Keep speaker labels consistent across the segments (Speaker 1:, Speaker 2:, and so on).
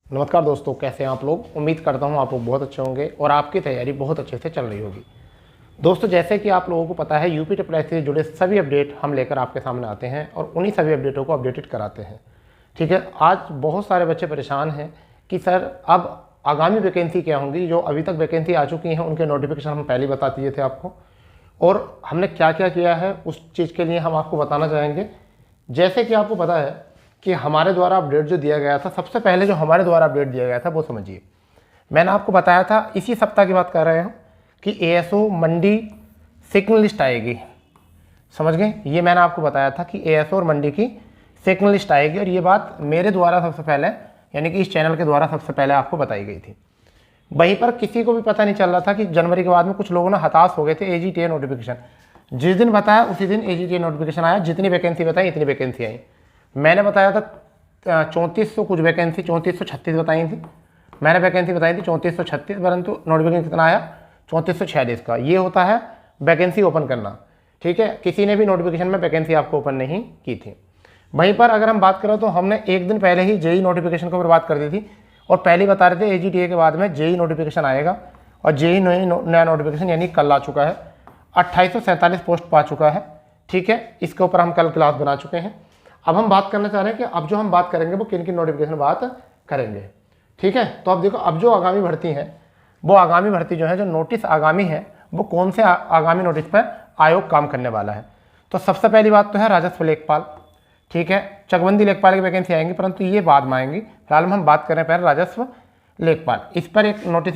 Speaker 1: नमस्कार दोस्तों, कैसे हैं आप लोग। उम्मीद करता हूं आप लोग बहुत अच्छे होंगे और आपकी तैयारी बहुत अच्छे से चल रही होगी। दोस्तों, जैसे कि आप लोगों को पता है, यूपी ट्रिपल से जुड़े सभी अपडेट हम लेकर आपके सामने आते हैं और उन्हीं सभी अपडेटों को अपडेटेड कराते हैं। ठीक है, आज बहुत सारे बच्चे परेशान हैं कि सर अब आगामी वैकेंसी क्या होंगी। जो अभी तक वैकेंसी आ चुकी हैं उनके नोटिफिकेशन हम पहले बता दिए थे आपको, और हमने क्या क्या किया है उस चीज़ के लिए हम आपको बताना चाहेंगे। जैसे कि आपको पता है कि हमारे द्वारा अपडेट जो दिया गया था, सबसे पहले जो हमारे द्वारा अपडेट दिया गया था वो समझिए। मैंने आपको बताया था, इसी सप्ताह की बात कर रहे हैं कि एएसओ मंडी सेकंड लिस्ट आएगी। समझ गए, ये मैंने आपको बताया था कि एएसओ और मंडी की सेकंड लिस्ट आएगी, और ये बात मेरे द्वारा सबसे पहले, यानी कि इस चैनल के द्वारा सबसे पहले आपको बताई गई थी। वहीं पर किसी को भी पता नहीं चल रहा था कि जनवरी के बाद में कुछ लोगों ने हताश हो गए थे। एजीटीए नोटिफिकेशन जिस दिन बताया उसी दिन एजीटीए नोटिफिकेशन आया। जितनी वैकेंसी बताई इतनी वैकेंसी आई। मैंने बताया था 3400 कुछ वैकेंसी, 3436 बताई थी मैंने, वैकेंसी बताई थी 3436, परंतु नोटिफिकेशन कितना आया 3446 का। ये होता है वैकेंसी ओपन करना। ठीक है, किसी ने भी नोटिफिकेशन में वैकेंसी आपको ओपन नहीं की थी। वहीं पर अगर हम बात करें तो हमने एक दिन पहले ही जेई नोटिफिकेशन के ऊपर बात कर दी थी, और पहले ही बता रहे थे एजीटीए के बाद में जेई नोटिफिकेशन आएगा, और जेई नया नोटिफिकेशन यानी कल आ चुका है। 2847 पोस्ट पा चुका है। ठीक है, इसके ऊपर हम कल क्लास बना चुके हैं। अब हम बात करना चाह रहे हैं कि अब जो हम बात करेंगे वो किन किन नोटिफिकेशन बात करेंगे। ठीक है, तो अब देखो, अब जो आगामी भर्ती है वो आगामी भर्ती जो है, जो नोटिस आगामी है, वो कौन से आगामी नोटिस पर आयोग काम करने वाला है। तो सबसे पहली बात तो है राजस्व लेखपाल। ठीक है, चकबंदी लेखपाल की वैकेंसी आएंगी, परंतु ये बाद में आएंगी। फिलहाल हम बात कर रहे हैं पहले राजस्व लेखपाल। इस पर एक नोटिस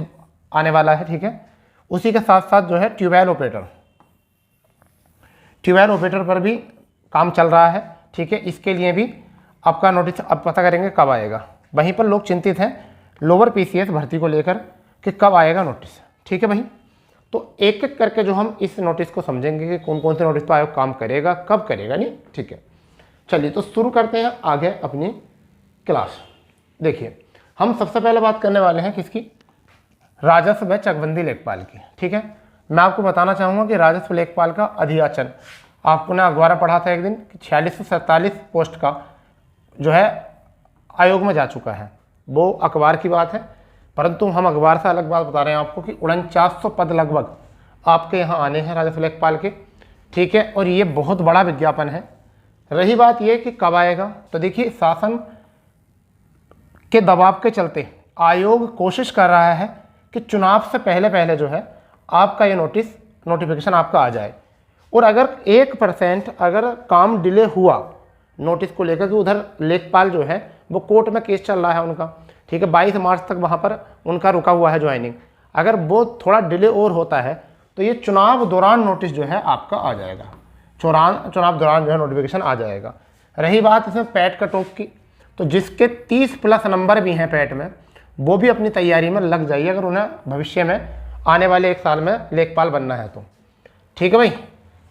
Speaker 1: आने वाला है। ठीक है, उसी के साथ साथ जो है ट्यूबवेल ऑपरेटर पर भी काम चल रहा है। ठीक है, इसके लिए भी आपका नोटिस अब पता करेंगे कब आएगा। वहीं पर लोग चिंतित हैं लोअर पीसीएस भर्ती को लेकर कि कब आएगा नोटिस। ठीक है भाई, तो एक एक करके जो हम इस नोटिस को समझेंगे कि कौन कौन से नोटिस पर आयोग काम करेगा, कब करेगा नहीं। ठीक है, चलिए तो शुरू करते हैं आगे अपनी क्लास। देखिए, हम सबसे पहले बात करने वाले हैं किसकी, राजस्व व चकबंदी लेखपाल की। ठीक है, मैं आपको बताना चाहूँगा कि राजस्व लेखपाल का अधियाचन आपको ने अखबार में पढ़ा था एक दिन कि 4647 पोस्ट का जो है आयोग में जा चुका है। वो अखबार की बात है, परंतु हम अखबार से अलग बात बता रहे हैं आपको कि 4900 पद लगभग आपके यहाँ आने हैं राजस्व लेखपाल के। ठीक है, और ये बहुत बड़ा विज्ञापन है। रही बात ये कि कब आएगा, तो देखिए, शासन के दबाव के चलते आयोग कोशिश कर रहा है कि चुनाव से पहले पहले जो है आपका ये नोटिफिकेशन आपका आ जाए। और अगर 1% अगर काम डिले हुआ नोटिस को लेकर, तो उधर लेखपाल जो है वो कोर्ट में केस चल रहा है उनका। ठीक है, 22 मार्च तक वहाँ पर उनका रुका हुआ है ज्वाइनिंग। अगर वो थोड़ा डिले और होता है तो ये चुनाव दौरान नोटिस जो है आपका आ जाएगा। चुनाव दौरान जो है नोटिफिकेशन आ जाएगा। रही बात इसमें पैट कट ऑफ की, तो जिसके 30+ नंबर भी हैं पैट में, वो भी अपनी तैयारी में लग जाइए अगर उन्हें भविष्य में आने वाले 1 साल में लेखपाल बनना है तो। ठीक है भाई,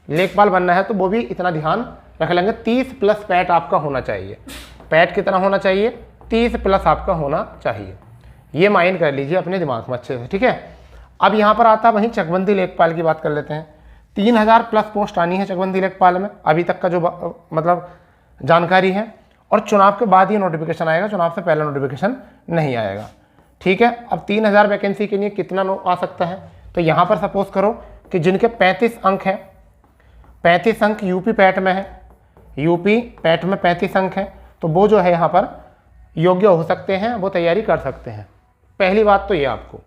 Speaker 1: लेखपाल बनना है तो वो भी इतना ध्यान रख लेंगे, 30+ पैट आपका होना चाहिए। पैट कितना होना चाहिए, 30+ आपका होना चाहिए। ये माइंड कर लीजिए अपने दिमाग में अच्छे से। ठीक है, अब यहाँ पर आता वहीं चकबंदी लेखपाल की बात कर लेते हैं। 3000+ पोस्ट आनी है चकबंदी लेखपाल में, अभी तक का जो मतलब जानकारी है। और चुनाव के बाद ये नोटिफिकेशन आएगा, चुनाव से पहले नोटिफिकेशन नहीं आएगा। ठीक है, अब 3000 वैकेंसी के लिए कितना आ सकता है, तो यहाँ पर सपोज करो कि जिनके 35 अंक हैं, 35 अंक यूपी पैट में है, यूपी पैट में 35 अंक हैं, तो वो जो है यहाँ पर योग्य हो सकते हैं, वो तैयारी कर सकते हैं। पहली बात तो ये आपको।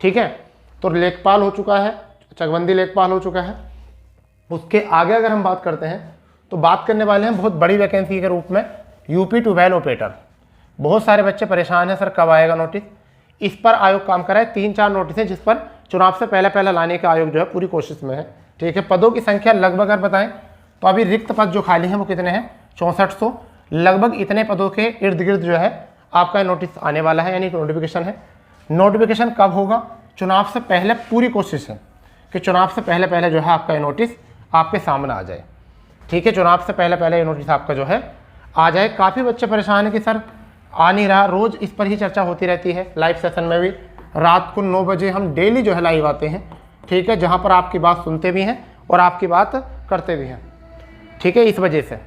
Speaker 1: ठीक है, तो लेखपाल हो चुका है, चकबंदी लेखपाल हो चुका है। उसके आगे अगर हम बात करते हैं तो बात करने वाले हैं बहुत बड़ी वैकेंसी के रूप में यूपी ट्यूबवेल ऑपरेटर। बहुत सारे बच्चे परेशान हैं, सर कब आएगा नोटिस। इस पर आयोग काम कर रहा है। 3-4 नोटिस हैं जिस पर चुनाव से पहले पहले लाने का आयोग जो है पूरी कोशिश में है। ठीक है, पदों की संख्या लगभग अगर बताएं तो अभी रिक्त पद जो खाली हैं वो कितने हैं, 6400। लगभग इतने पदों के इर्द गिर्द जो है आपका नोटिस आने वाला है, यानी नोटिफिकेशन है। नोटिफिकेशन कब होगा, चुनाव से पहले। पूरी कोशिश है कि चुनाव से पहले पहले जो है आपका ये नोटिस आपके सामने आ जाए। ठीक है, चुनाव से पहले पहले ये नोटिस आपका जो है आ जाए। काफ़ी बच्चे परेशान हैं कि सर आ नहीं रहा, रोज़ इस पर ही चर्चा होती रहती है। लाइव सेशन में भी रात को 9 बजे हम डेली जो है लाइव आते हैं। ठीक है, जहाँ पर आपकी बात सुनते भी हैं और आपकी बात करते भी हैं। ठीक है, इस वजह से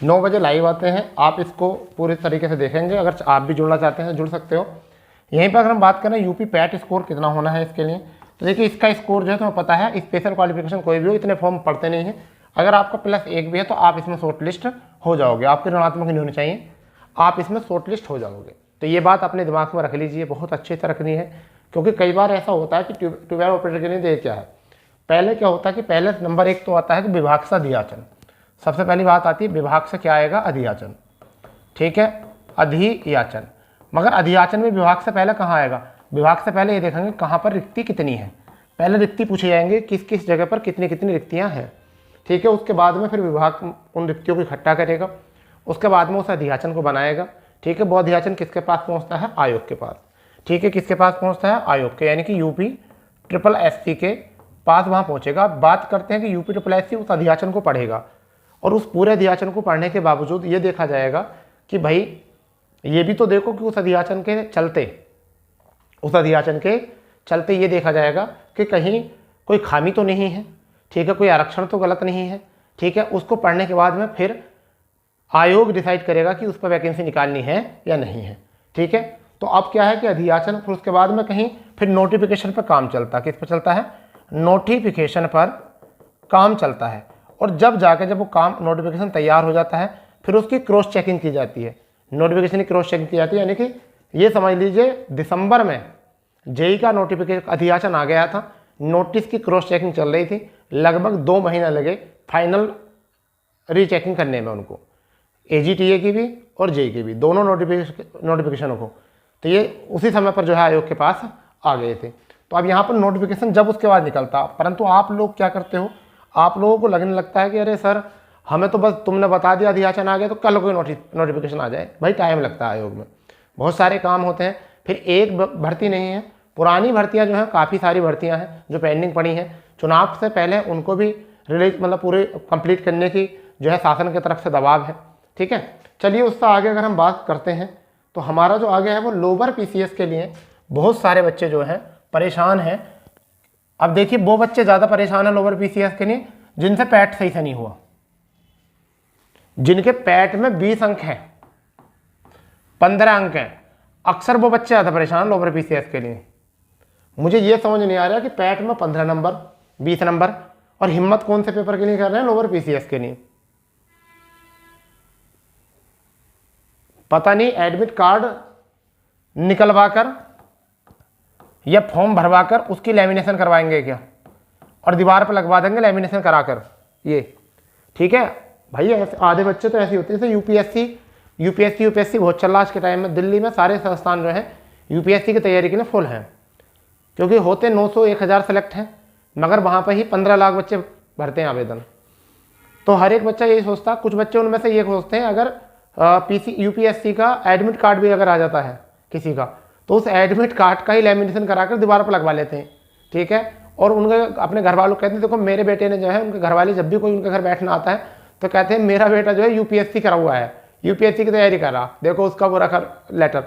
Speaker 1: 9 बजे लाइव आते हैं, आप इसको पूरी तरीके से देखेंगे। अगर आप भी जुड़ना चाहते हैं जुड़ सकते हो। यहीं पर अगर हम बात करें यूपी पैट स्कोर कितना होना है इसके लिए, तो देखिए इसका स्कोर जो है तुम्हें पता है, स्पेशल क्वालिफिकेशन कोई भी हो, इतने फॉर्म पढ़ते नहीं है। अगर आपका +1 भी है तो आप इसमें शॉर्ट लिस्ट हो जाओगे, आपके ऋणात्मक नहीं होनी चाहिए, आप इसमें शॉर्ट लिस्ट हो जाओगे। तो ये बात अपने दिमाग में रख लीजिए, बहुत अच्छे से रखनी है, क्योंकि कई बार ऐसा होता है कि ट्यूबवेल ऑपरेटर के लिए देख क्या है, पहले क्या होता है कि पहले नंबर 1 तो आता है कि विभाग से अधियाचन। सबसे पहली बात आती है विभाग से क्या आएगा, अधियाचन। ठीक है, अधियाचन। मगर अधियाचन में विभाग से पहले कहाँ आएगा, विभाग से पहले ये देखेंगे कहाँ पर रिक्ति कितनी है, पहले रिक्ति पूछे जाएंगे किस किस जगह पर कितनी कितनी रिक्तियाँ हैं। ठीक है, उसके बाद में फिर विभाग उन रिक्तियों को इकट्ठा करेगा, उसके बाद में उस अधियाचन को बनाएगा। ठीक है, वो अधियाचन किसके पास पहुँचता है, आयोग के पास। ठीक है, किसके पास पहुँचता है, आयोग के, यानी कि UPSSC के पास वहाँ पहुँचेगा। बात करते हैं कि UPSSC उस अधियाचन को पढ़ेगा, और उस पूरे अधियाचन को पढ़ने के बावजूद ये देखा जाएगा कि भाई ये भी तो देखो कि उस अधियाचन के चलते ये देखा जाएगा कि कहीं कोई खामी तो नहीं है। ठीक है, कोई आरक्षण तो गलत नहीं है। ठीक है, उसको पढ़ने के बाद में फिर आयोग डिसाइड करेगा कि उस पर वैकेंसी निकालनी है या नहीं है। ठीक है, तो अब क्या है कि अधियाचन, फिर उसके बाद में कहीं फिर नोटिफिकेशन पर काम चलता है। किस पर चलता है, नोटिफिकेशन पर काम चलता है। और जब वो काम नोटिफिकेशन तैयार हो जाता है, फिर उसकी क्रॉस चेकिंग की जाती है। नोटिफिकेशन की क्रॉस चेकिंग की जाती है, यानी कि ये समझ लीजिए दिसंबर में जेई का नोटिफिकेशन अधियाचन आ गया था, नोटिस की क्रॉस चेकिंग चल रही थी, लगभग 2 महीना लगे फाइनल रीचेकिंग करने में उनको, AGTA की भी और जेई की भी, दोनों नोटिफिकेशनों को। तो ये उसी समय पर जो है आयोग के पास आ गए थे। तो अब यहाँ पर नोटिफिकेशन जब उसके बाद निकलता, परंतु आप लोग क्या करते हो, आप लोगों को लगने लगता है कि अरे सर हमें तो बस तुमने बता दिया अधियाचन आ गया तो कल कोई नोटिफिकेशन आ जाए। भाई टाइम लगता है आयोग में, बहुत सारे काम होते हैं। फिर एक भर्ती नहीं है, पुरानी भर्तियां जो हैं काफ़ी सारी भर्तियां हैं जो पेंडिंग पड़ी हैं, चुनाव से पहले उनको भी रिलीज मतलब पूरे कंप्लीट करने की जो है शासन की तरफ से दबाव है। ठीक है, चलिए उससे आगे अगर हम बात करते हैं तो हमारा जो आगे है वो लोअर PCS के लिए बहुत सारे बच्चे जो हैं परेशान हैं। अब देखिए वो बच्चे ज़्यादा परेशान हैं लोअर PCS के लिए जिनसे पैट सही से नहीं हुआ, जिनके पैट में 20 अंक हैं, 15 अंक हैं, अक्सर वो बच्चे ज़्यादा परेशान लोअर PCS के लिए। मुझे ये समझ नहीं आ रहा कि पैट में 15 नंबर 20 नंबर और हिम्मत कौन से पेपर के लिए कर रहे हैं, लोअर PCS के लिए। पता नहीं एडमिट कार्ड निकलवा कर या फॉर्म भरवा कर उसकी लेमिनेशन करवाएंगे क्या, और दीवार पर लगवा देंगे लेमिनेशन कराकर ये। ठीक है भाई, ऐसे आधे बच्चे तो ऐसे होते हैं। जैसे यूपीएससी बहुत चल रहा है आज के टाइम में। दिल्ली में सारे संस्थान जो हैं UPSC की तैयारी के लिए फुल हैं, क्योंकि होते 900-1000 सेलेक्ट हैं, मगर वहाँ पर ही 15 लाख बच्चे भरते हैं आवेदन। तो हर एक बच्चा यही सोचता, कुछ बच्चे उनमें से ये सोचते हैं अगर UPSC का एडमिट कार्ड भी अगर आ जाता है किसी का, तो उस एडमिट कार्ड का ही लेमिनेशन कराकर दीवार पर लगवा लेते हैं। ठीक है, और उनके अपने घर वालों कहते हैं देखो मेरे बेटे ने जो है, उनके घर वाले जब भी कोई उनके घर बैठना आता है तो कहते हैं मेरा बेटा जो है UPSC करा हुआ है, UPSC की तैयारी कर रहा, देखो उसका वो रखा लेटर।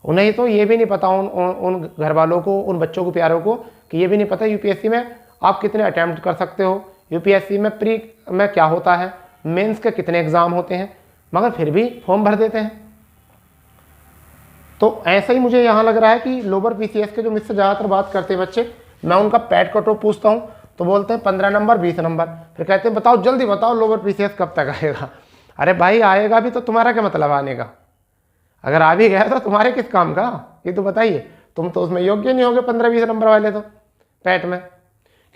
Speaker 1: उन्हें तो ये भी नहीं पता उन घर वालों को, उन बच्चों को, प्यारों को, कि ये भी नहीं पता UPSC में आप कितने अटैम्प्ट कर सकते हो, UPSC में प्री में क्या होता है, मेंस के कितने एग्ज़ाम होते हैं, मगर फिर भी फॉर्म भर देते हैं। तो ऐसा ही मुझे यहाँ लग रहा है कि लोअर PCS के जो मुझसे ज़्यादातर बात करते हैं बच्चे, मैं उनका पैट कट ऑफ पूछता हूँ तो बोलते हैं 15 नंबर 20 नंबर, फिर कहते हैं बताओ जल्दी बताओ लोअर PCS कब तक आएगा। अरे भाई आएगा भी तो तुम्हारा क्या मतलब आने का, अगर आ भी गया तो तुम्हारे किस काम का, ये तो बताइए। तुम तो उसमें योग्य नहीं होगे 15-20 नंबर वाले तो पैट में,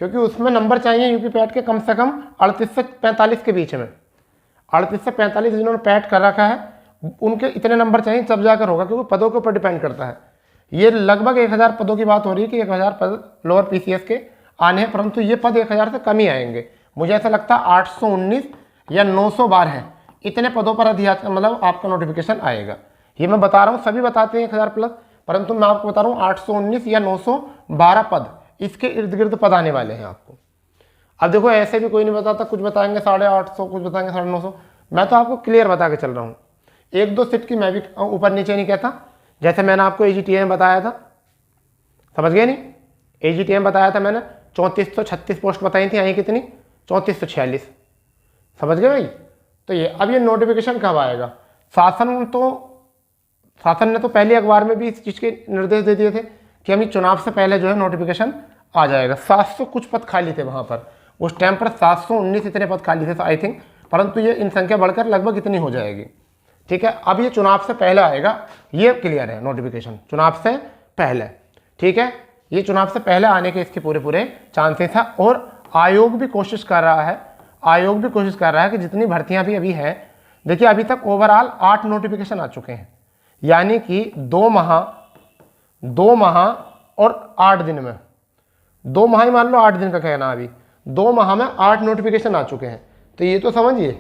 Speaker 1: क्योंकि उसमें नंबर चाहिए यूपी पैट के कम से कम 38 से 45 के बीच में। 38 से 45 जिन्होंने पैट कर रखा है उनके इतने नंबर चाहिए तब जाकर होगा, क्योंकि पदों के ऊपर डिपेंड करता है। ये लगभग 1000 पदों की बात हो रही है कि 1000 पद लोअर PCS के आने हैं, परंतु ये पद 1000 से कम ही आएंगे। मुझे ऐसा लगता है 819 या 912 हैं, इतने पदों पर अधियाचन मतलब आपका नोटिफिकेशन आएगा। ये मैं बता रहा हूँ, सभी बताते हैं 1000 प्लस, परंतु मैं आपको बता रहा हूँ 819 या 912 पद, इसके इर्द गिर्द पद आने वाले हैं आपको। अब देखो ऐसे भी कोई नहीं बताता, कुछ बताएंगे 850, कुछ बताएंगे 950। मैं तो आपको क्लियर बता के चल रहा हूँ। 1-2 सीट की मैं भी ऊपर नीचे नहीं कहता, जैसे मैंने आपको AGTA में बताया था, समझ गए नहीं, AGTA में बताया था मैंने 3436 पोस्ट बताई थी, यहीं कितनी 3446, समझ गए भाई। तो ये अब ये नोटिफिकेशन कब आएगा? शासन ने तो पहले अखबार में भी इस चीज़ के निर्देश दे दिए थे कि हमें चुनाव से पहले जो है नोटिफिकेशन आ जाएगा। 700 कुछ पद खाली थे वहाँ पर, उस टाइम पर 719 इतने पद खाली थे आई थिंक, परंतु ये इन संख्या बढ़कर लगभग इतनी हो जाएगी। ठीक है, अब ये चुनाव से पहले आएगा, ये क्लियर है नोटिफिकेशन चुनाव से पहले। ठीक है, ये चुनाव से पहले आने के इसके पूरे चांसेस हैं। और आयोग भी कोशिश कर रहा है कि जितनी भर्तियां भी अभी हैं, देखिए अभी तक ओवरऑल 8 नोटिफिकेशन आ चुके हैं, यानी कि 2 माह और 8 दिन में, 2 माह ही मान लो 8 दिन का कहना, अभी 2 माह में 8 नोटिफिकेशन आ चुके हैं। तो ये तो समझिए,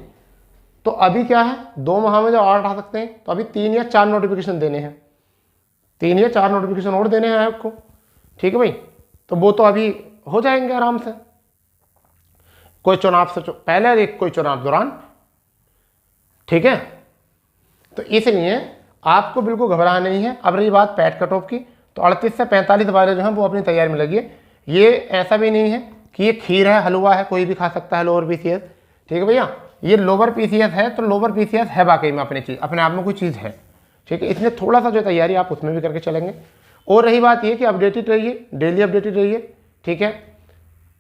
Speaker 1: तो अभी क्या है, 2 माह में जब 8 आ सकते हैं तो अभी 3 या 4 नोटिफिकेशन देने हैं, 3 या 4 नोटिफिकेशन और देने हैं आयोग को। ठीक है भाई, तो वो तो अभी हो जाएंगे आराम से, कोई चुनाव से पहले कोई चुनाव दौरान। ठीक है, तो इसलिए आपको बिल्कुल घबराना नहीं है। अब रही बात पैट कट ऑफ की, तो 38 से 45 वाले जो हैं वो अपनी तैयारी में लगी है। ये ऐसा भी नहीं है कि ये खीर है, हलवा है, कोई भी खा सकता है लोअर पीसीएस। ठीक है भैया, ये लोअर पीसीएस है तो लोअर पीसीएस है वाकई में अपने आप में कोई चीज़ है। ठीक है, इसलिए थोड़ा सा जो तैयारी आप उसमें भी करके चलेंगे। और रही बात ये कि अपडेटेड रहिए, डेली अपडेटेड रहिए। ठीक है,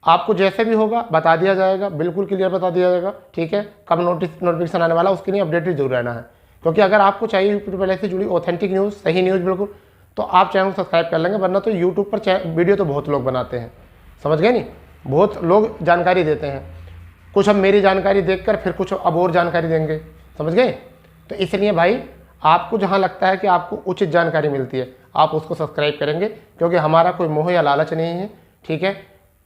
Speaker 1: आपको जैसे भी होगा बता दिया जाएगा, बिल्कुल क्लियर बता दिया जाएगा। ठीक है, कब नोटिफिकेशन आने वाला उसके लिए अपडेटेड जरूर रहना है, क्योंकि अगर आपको चाहिए यूट्यूब पहले से जुड़ी ऑथेंटिक न्यूज़, सही न्यूज़ बिल्कुल, तो आप चैनल को सब्सक्राइब कर लेंगे। वरना तो यूट्यूब पर वीडियो तो बहुत लोग बनाते हैं, समझ गए नहीं, बहुत लोग जानकारी देते हैं, कुछ अब मेरी जानकारी देखकर फिर कुछ अब और जानकारी देंगे, समझ गए। तो इसलिए भाई आपको जहाँ लगता है कि आपको उचित जानकारी मिलती है आप उसको सब्सक्राइब करेंगे, क्योंकि हमारा कोई मोह या लालच नहीं है। ठीक है,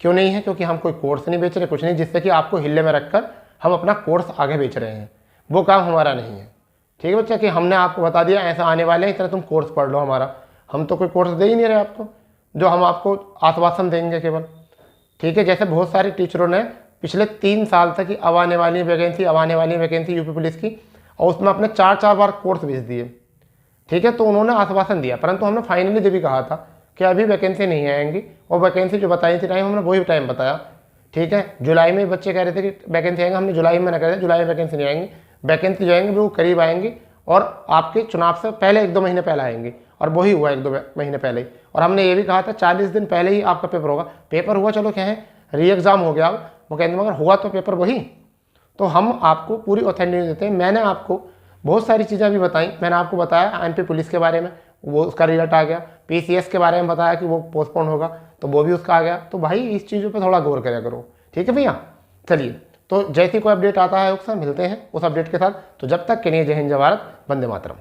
Speaker 1: क्यों नहीं है? क्योंकि हम कोई कोर्स नहीं बेच रहे, कुछ नहीं जिससे कि आपको हिल्ले में रखकर हम अपना कोर्स आगे बेच रहे हैं, वो काम हमारा नहीं है। ठीक है बच्चा, कि हमने आपको बता दिया ऐसा आने वाले हैं, इतना तुम कोर्स पढ़ लो हमारा, हम तो कोई कोर्स दे ही नहीं रहे आपको, जो हम आपको आश्वासन देंगे केवल। ठीक है, जैसे बहुत सारे टीचरों ने पिछले 3 साल तक ही अब आने वाली वैकेंसी यूपी पुलिस की, और उसमें अपने 4-4 बार कोर्स भेज दिए। ठीक है, तो उन्होंने आश्वासन दिया, परंतु हमने फाइनली जब भी कहा था कि अभी वैकेंसी नहीं आएंगी, और वैकेंसी जो बताई थी टाइम, हमने वही टाइम बताया। ठीक है, जुलाई में बच्चे कह रहे थे कि वैकेंसी आएंगे, हमने जुलाई में ना कह रहे थे जुलाई में वैकेंसी नहीं आएंगी, वैकेंसी जो आएंगे वो करीब आएंगी, और आपके चुनाव से पहले 1-2 महीने पहले आएंगी, और वही हुआ 1-2 महीने पहले ही। और हमने ये भी कहा था 40 दिन पहले ही आपका पेपर होगा। पेपर हुआ, चलो क्या है, री एग्ज़ाम हो गया, वो कहते मगर हुआ तो पेपर वही। तो हम आपको पूरी ऑथेंटिक देते हैं। मैंने आपको बहुत सारी चीज़ें भी बताई, मैंने आपको बताया एमपी पुलिस के बारे में, वो उसका रिजल्ट आ गया, पीसीएस के बारे में बताया कि वो पोस्टपोन होगा, तो वो भी उसका आ गया। तो भाई इस चीज़ों पे थोड़ा गौर करा करो। ठीक है भैया, चलिए, तो जैसे कोई अपडेट आता है उससे मिलते हैं उस अपडेट के साथ। तो जब तक के लिए जय हिंद, जय भारत, वंदे मातरम।